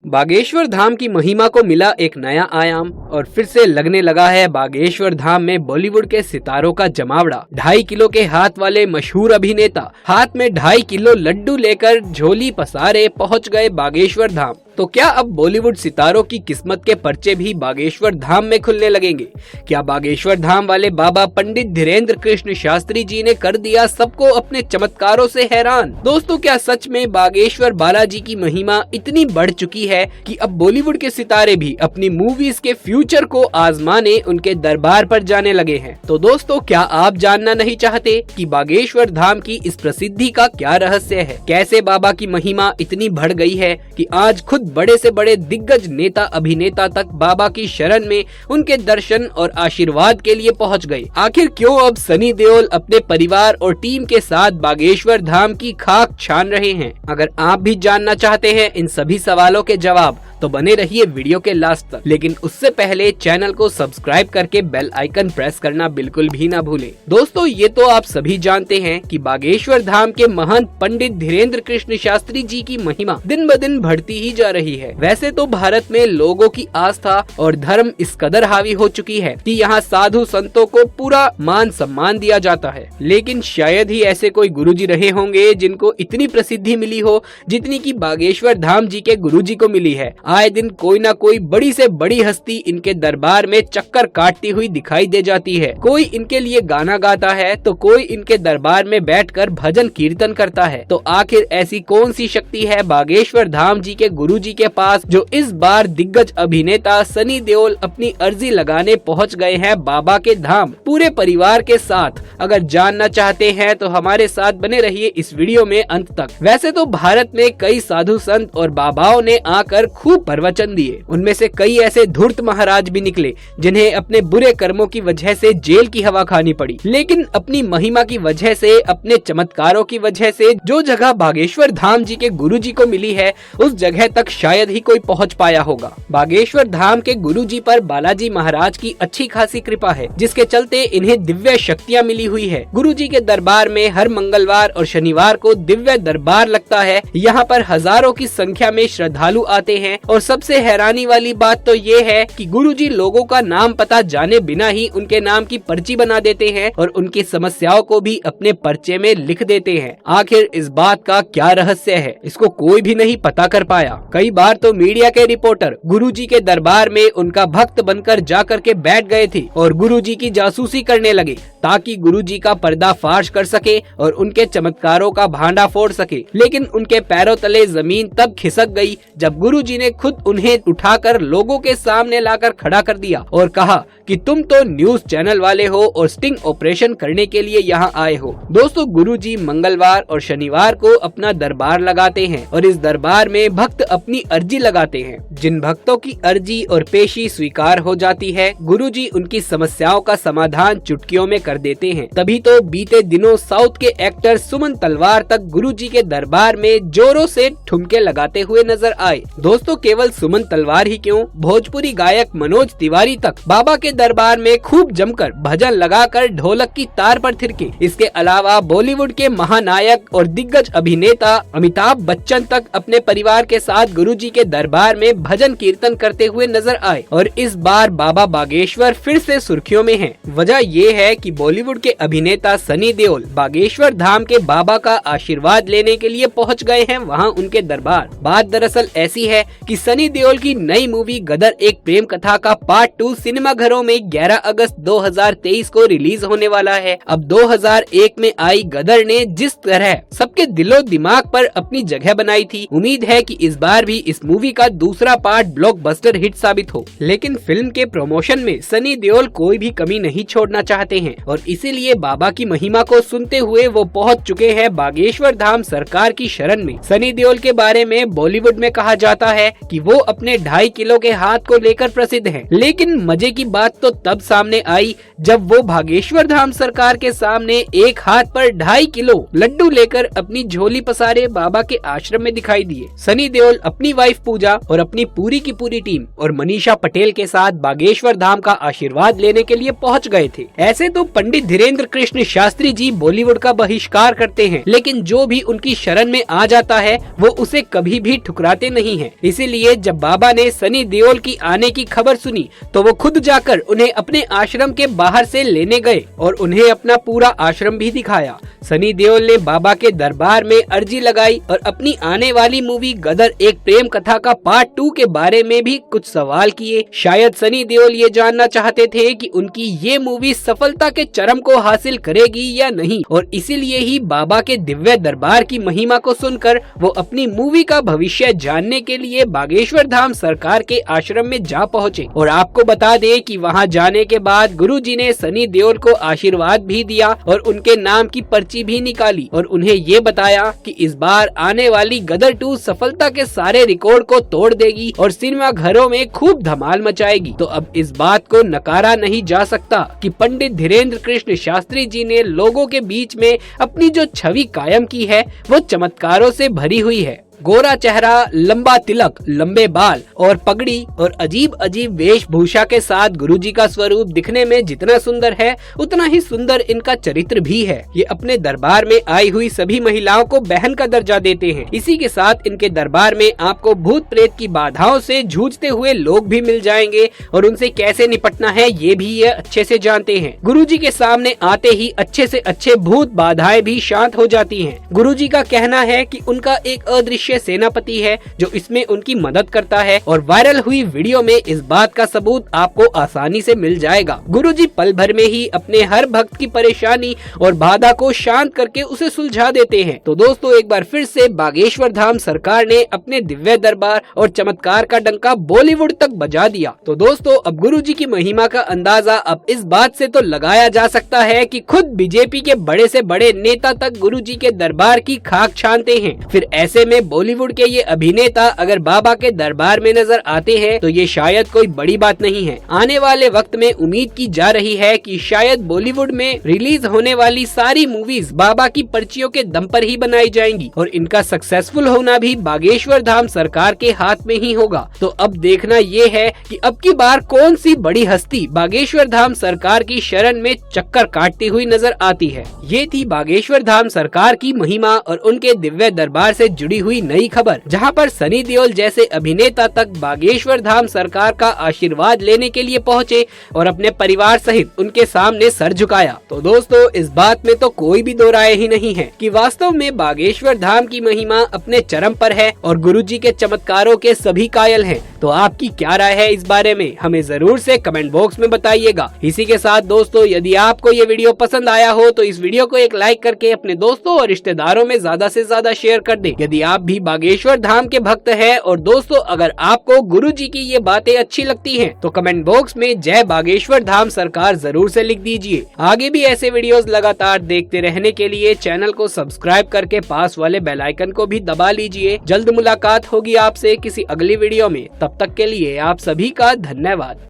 बागेश्वर धाम की महिमा को मिला एक नया आयाम और फिर से लगने लगा है बागेश्वर धाम में बॉलीवुड के सितारों का जमावड़ा। 2.5 किलो के हाथ वाले मशहूर अभिनेता हाथ में 2.5 किलो लड्डू लेकर झोली पसारे पहुंच गए बागेश्वर धाम। तो क्या अब बॉलीवुड सितारों की किस्मत के पर्चे भी बागेश्वर धाम में खुलने लगेंगे? क्या बागेश्वर धाम वाले बाबा पंडित धीरेन्द्र कृष्ण शास्त्री जी ने कर दिया सबको अपने चमत्कारों से हैरान? दोस्तों, क्या सच में बागेश्वर बालाजी की महिमा इतनी बढ़ चुकी है कि अब बॉलीवुड के सितारे भी अपनी मूवीज के फ्यूचर को आजमाने उनके दरबार पर जाने लगे हैं? तो दोस्तों, क्या आप जानना नहीं चाहते कि बागेश्वर धाम की इस प्रसिद्धि का क्या रहस्य है? कैसे बाबा की महिमा इतनी बढ़ गई है कि आज खुद बड़े से बड़े दिग्गज नेता अभिनेता तक बाबा की शरण में उनके दर्शन और आशीर्वाद के लिए पहुंच गए? आखिर क्यों अब सनी देओल अपने परिवार और टीम के साथ बागेश्वर धाम की खाक छान रहे हैं? अगर आप भी जानना चाहते हैं इन सभी सवालों के जवाब, तो बने रहिए वीडियो के लास्ट तक। लेकिन उससे पहले चैनल को सब्सक्राइब करके बेल आइकन प्रेस करना बिल्कुल भी ना भूलें। दोस्तों, ये तो आप सभी जानते हैं कि बागेश्वर धाम के महंत पंडित धीरेन्द्र कृष्ण शास्त्री जी की महिमा दिन ब दिन बढ़ती ही जा रही है। वैसे तो भारत में लोगों की आस्था और धर्म इस कदर हावी हो चुकी है कि यहाँ साधु संतों को पूरा मान सम्मान दिया जाता है, लेकिन शायद ही ऐसे कोई गुरुजी रहे होंगे जिनको इतनी प्रसिद्धि मिली हो जितनी की बागेश्वर धाम जी के गुरुजी को मिली है। आए दिन कोई ना कोई बड़ी से बड़ी हस्ती इनके दरबार में चक्कर काटती हुई दिखाई दे जाती है। कोई इनके लिए गाना गाता है तो कोई इनके दरबार में बैठकर भजन कीर्तन करता है। तो आखिर ऐसी कौन सी शक्ति है बागेश्वर धाम जी के गुरुजी के पास जो इस बार दिग्गज अभिनेता सनी देओल अपनी अर्जी लगाने पहुंच गए हैं बाबा के धाम पूरे परिवार के साथ? अगर जानना चाहते हैं तो हमारे साथ बने रहिए इस वीडियो में अंत तक। वैसे तो भारत में कई साधु संत और बाबाओं ने आकर खूब प्रवचन दिए। उनमें से कई ऐसे धूर्त महाराज भी निकले जिन्हें अपने बुरे कर्मों की वजह से जेल की हवा खानी पड़ी, लेकिन अपनी महिमा की वजह से, अपने चमत्कारों की वजह से जो जगह बागेश्वर धाम जी के गुरुजी को मिली है उस जगह तक शायद ही कोई पहुंच पाया होगा। बागेश्वर धाम के गुरुजी पर बालाजी महाराज की अच्छी खासी कृपा है, जिसके चलते इन्हें दिव्य शक्तियाँ मिली हुई है। गुरुजी के दरबार में हर मंगलवार और शनिवार को दिव्य दरबार लगता है। यहाँ पर हजारों की संख्या में श्रद्धालु आते हैं और सबसे हैरानी वाली बात तो ये है कि गुरुजी लोगों का नाम पता जाने बिना ही उनके नाम की पर्ची बना देते हैं और उनकी समस्याओं को भी अपने पर्चे में लिख देते हैं। आखिर इस बात का क्या रहस्य है, इसको कोई भी नहीं पता कर पाया। कई बार तो मीडिया के रिपोर्टर गुरुजी के दरबार में उनका भक्त बनकर जाकर के बैठ गए थे और गुरुजी की जासूसी करने लगे ताकि गुरुजी का पर्दाफाश कर सके और उनके चमत्कारों का भांडा फोड़ सके। लेकिन उनके पैरों तले जमीन तब खिसक गई जब गुरुजी ने खुद उन्हें उठाकर लोगों के सामने लाकर खड़ा कर दिया और कहा कि तुम तो न्यूज चैनल वाले हो और स्टिंग ऑपरेशन करने के लिए यहाँ आए हो। दोस्तों, गुरुजी मंगलवार और शनिवार को अपना दरबार लगाते हैं और इस दरबार में भक्त अपनी अर्जी लगाते हैं। जिन भक्तों की अर्जी और पेशी स्वीकार हो जाती है, गुरुजी उनकी समस्याओं का समाधान चुटकियों में कर देते हैं। तभी तो बीते दिनों साउथ के एक्टर सुमन तलवार तक गुरुजी के दरबार में जोरों से ठुमके लगाते हुए नजर आए। दोस्तों, केवल सुमन तलवार ही क्यों, भोजपुरी गायक मनोज तिवारी तक बाबा के दरबार में खूब जमकर भजन लगाकर ढोलक की तार पर थिरके। इसके अलावा बॉलीवुड के महानायक और दिग्गज अभिनेता अमिताभ बच्चन तक अपने परिवार के साथ गुरुजी के दरबार में भजन कीर्तन करते हुए नजर आए। और इस बार बाबा बागेश्वर फिर से सुर्खियों में हैं। वजह ये है कि बॉलीवुड के अभिनेता सनी देओल बागेश्वर धाम के बाबा का आशीर्वाद लेने के लिए पहुँच गए हैं वहाँ उनके दरबार। बात दरअसल ऐसी है कि सनी देओल की नई मूवी गदर एक प्रेम कथा का पार्ट 2 सिनेमा घरों में 11 अगस्त 2023 को रिलीज होने वाला है। अब 2001 में आई गदर ने जिस तरह सबके दिलो दिमाग पर अपनी जगह बनाई थी, उम्मीद है कि इस बार भी इस मूवी का दूसरा पार्ट ब्लॉकबस्टर हिट साबित हो। लेकिन फिल्म के प्रमोशन में सनी देओल कोई भी कमी नहीं छोड़ना चाहते हैं और इसीलिए बाबा की महिमा को सुनते हुए वो पहुँच चुके हैं बागेश्वर धाम सरकार की शरण में। सनी देओल के बारे में बॉलीवुड में कहा जाता है कि वो अपने 2.5 किलो के हाथ को लेकर प्रसिद्ध हैं। लेकिन मजे की बात तो तब सामने आई जब वो बागेश्वर धाम सरकार के सामने एक हाथ पर 2.5 किलो लड्डू लेकर अपनी झोली पसारे बाबा के आश्रम में दिखाई दिए। सनी देओल अपनी वाइफ पूजा और अपनी पूरी की पूरी टीम और मनीषा पटेल के साथ बागेश्वर धाम का आशीर्वाद लेने के लिए पहुंच गए थे। ऐसे तो पंडित धीरेन्द्र कृष्ण शास्त्री जी बॉलीवुड का बहिष्कार करते हैं, लेकिन जो भी उनकी शरण में आ जाता है वो उसे कभी भी ठुकराते नहीं है। इसीलिए इसीलिए जब बाबा ने सनी देओल की आने की खबर सुनी तो वो खुद जाकर उन्हें अपने आश्रम के बाहर से लेने गए और उन्हें अपना पूरा आश्रम भी दिखाया। सनी देओल ने बाबा के दरबार में अर्जी लगाई और अपनी आने वाली मूवी गदर एक प्रेम कथा का पार्ट 2 के बारे में भी कुछ सवाल किए। शायद सनी देओल ये जानना चाहते थे कि उनकी ये मूवी सफलता के चरम को हासिल करेगी या नहीं, और इसीलिए ही बाबा के दिव्य दरबार की महिमा को सुनकर वो अपनी मूवी का भविष्य जानने के लिए बागेश्वर धाम सरकार के आश्रम में जा पहुँचे। और आपको बता दें कि वहाँ जाने के बाद गुरुजी ने सनी देओल को आशीर्वाद भी दिया और उनके नाम की पर्ची भी निकाली और उन्हें ये बताया कि इस बार आने वाली गदर 2 सफलता के सारे रिकॉर्ड को तोड़ देगी और सिनेमा घरों में खूब धमाल मचाएगी। तो अब इस बात को नकारा नहीं जा सकता कि पंडित धीरेन्द्र कृष्ण शास्त्री जी ने लोगों के बीच में अपनी जो छवि कायम की है वो चमत्कारों से भरी हुई है। गोरा चेहरा, लंबा तिलक, लंबे बाल और पगड़ी और अजीब अजीब वेशभूषा के साथ गुरुजी का स्वरूप दिखने में जितना सुंदर है उतना ही सुंदर इनका चरित्र भी है। ये अपने दरबार में आई हुई सभी महिलाओं को बहन का दर्जा देते हैं। इसी के साथ इनके दरबार में आपको भूत प्रेत की बाधाओं से जूझते हुए लोग भी मिल जाएंगे और उनसे कैसे निपटना है ये भी ये अच्छे से जानते हैं। गुरुजी के सामने आते ही अच्छे से अच्छे भूत बाधाएं भी शांत हो जाती हैं। गुरुजी का कहना है कि उनका एक अदृश्य सेनापति है जो इसमें उनकी मदद करता है और वायरल हुई वीडियो में इस बात का सबूत आपको आसानी से मिल जाएगा। गुरुजी पल भर में ही अपने हर भक्त की परेशानी और बाधा को शांत करके उसे सुलझा देते हैं। तो दोस्तों एक बार फिर से बागेश्वर धाम सरकार ने अपने दिव्य दरबार और चमत्कार का डंका बॉलीवुड तक बजा दिया। तो दोस्तों अब गुरुजी की महिमा का अंदाजा अब इस बात से तो लगाया जा सकता है कि खुद बीजेपी के बड़े से बड़े नेता तक गुरुजी के दरबार की खाक छानते हैं। फिर ऐसे में बॉलीवुड के ये अभिनेता अगर बाबा के दरबार में नजर आते हैं तो ये शायद कोई बड़ी बात नहीं है। आने वाले वक्त में उम्मीद की जा रही है कि शायद बॉलीवुड में रिलीज होने वाली सारी मूवीज बाबा की पर्चियों के दम पर ही बनाई जाएंगी और इनका सक्सेसफुल होना भी बागेश्वर धाम सरकार के हाथ में ही होगा। तो अब देखना ये है कि अब की बार कौन सी बड़ी हस्ती बागेश्वर धाम सरकार की शरण में चक्कर काटती हुई नजर आती है। ये थी बागेश्वर धाम सरकार की महिमा और उनके दिव्य दरबार से जुड़ी हुई नई खबर, जहां पर सनी देओल जैसे अभिनेता तक बागेश्वर धाम सरकार का आशीर्वाद लेने के लिए पहुंचे और अपने परिवार सहित उनके सामने सर झुकाया। तो दोस्तों इस बात में तो कोई भी दो राय ही नहीं है कि वास्तव में बागेश्वर धाम की महिमा अपने चरम पर है और गुरुजी के चमत्कारों के सभी कायल हैं। तो आपकी क्या राय है इस बारे में हमें जरूर से कमेंट बॉक्स में बताइएगा। इसी के साथ दोस्तों यदि आपको ये वीडियो पसंद आया हो तो इस वीडियो को एक लाइक करके अपने दोस्तों और रिश्तेदारों में ज्यादा से ज्यादा शेयर कर दें। यदि आप भी बागेश्वर धाम के भक्त हैं और दोस्तों अगर आपको गुरुजी की ये बातें अच्छी लगती हैं तो कमेंट बॉक्स में जय बागेश्वर धाम सरकार जरूर से लिख दीजिए। आगे भी ऐसे वीडियोस लगातार देखते रहने के लिए चैनल को सब्सक्राइब करके पास वाले बेल आइकन को भी दबा लीजिए। जल्द मुलाकात होगी आपसे किसी अगली वीडियो में, तब तक के लिए आप सभी का धन्यवाद।